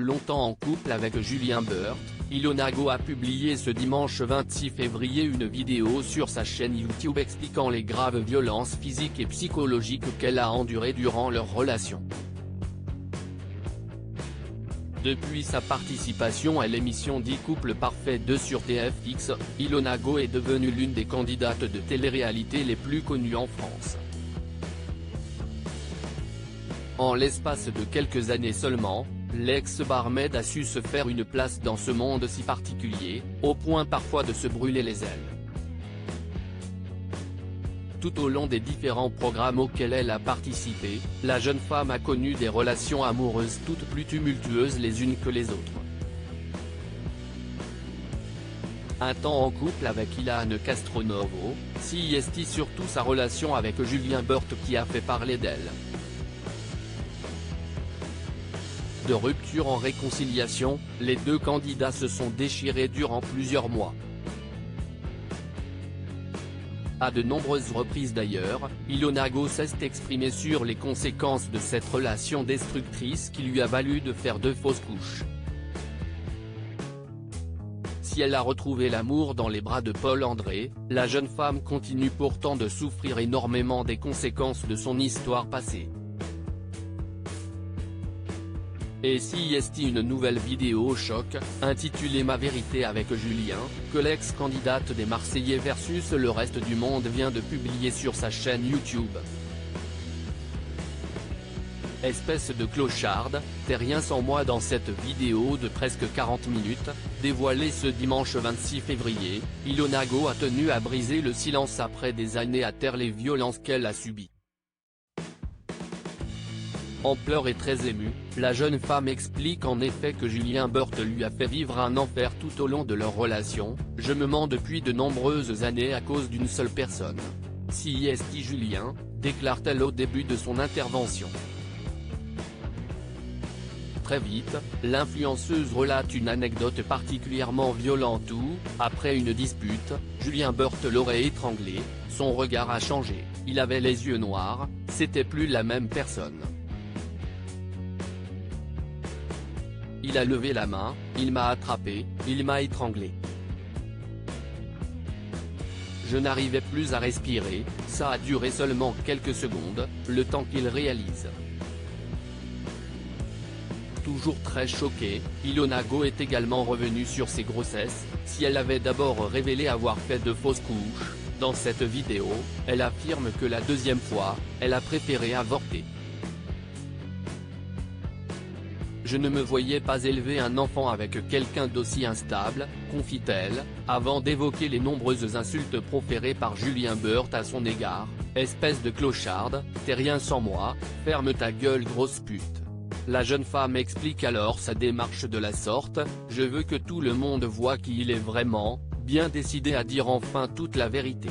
longtemps en couple avec Julien Burt, Ilona Go a publié ce dimanche 26 février une vidéo sur sa chaîne YouTube expliquant les graves violences physiques et psychologiques qu'elle a endurées durant leur relation. Depuis sa participation à l'émission 10 couples parfaits 2 sur TFX, Ilona Go est devenue l'une des candidates de télé-réalité les plus connues en France. En l'espace de quelques années seulement, l'ex-barmaid a su se faire une place dans ce monde si particulier, au point parfois de se brûler les ailes. Tout au long des différents programmes auxquels elle a participé, la jeune femme a connu des relations amoureuses toutes plus tumultueuses les unes que les autres. Un temps en couple avec Ilana Castronovo, CIST surtout sa relation avec Julien Burt qui a fait parler d'elle. De rupture en réconciliation, les deux candidats se sont déchirés durant plusieurs mois. À de nombreuses reprises d'ailleurs, Ilona Go s'est exprimée sur les conséquences de cette relation destructrice qui lui a valu de faire 2 fausses couches. Si elle a retrouvé l'amour dans les bras de Paul André, la jeune femme continue pourtant de souffrir énormément des conséquences de son histoire passée. Et CIST une nouvelle vidéo choc, intitulée Ma vérité avec Julien, que l'ex-candidate des Marseillais versus le reste du monde vient de publier sur sa chaîne YouTube. Espèce de clocharde, t'es rien sans moi. Dans cette vidéo de presque 40 minutes, dévoilée ce dimanche 26 février, Ilona Go a tenu à briser le silence après des années à taire les violences qu'elle a subies. En pleurs et très émue, la jeune femme explique en effet que Julien Burt lui a fait vivre un enfer tout au long de leur relation. Je me mens depuis de nombreuses années à cause d'une seule personne. CIST Julien, déclare-t-elle au début de son intervention. Très vite, l'influenceuse relate une anecdote particulièrement violente où, après une dispute, Julien Burt l'aurait étranglé, son regard a changé, il avait les yeux noirs, c'était plus la même personne. Il a levé la main, il m'a attrapé, il m'a étranglé. Je n'arrivais plus à respirer, ça a duré seulement quelques secondes, le temps qu'il réalise. Toujours très choquée, Ilona Go est également revenue sur ses grossesses. Si elle avait d'abord révélé avoir fait 2 fausses couches, dans cette vidéo, elle affirme que la deuxième fois, elle a préféré avorter. Je ne me voyais pas élever un enfant avec quelqu'un d'aussi instable, confie-t-elle, avant d'évoquer les nombreuses insultes proférées par Julien Burt à son égard. Espèce de clocharde, t'es rien sans moi, ferme ta gueule grosse pute. La jeune femme explique alors sa démarche de la sorte, je veux que tout le monde voit qui il est vraiment, bien décidé à dire enfin toute la vérité.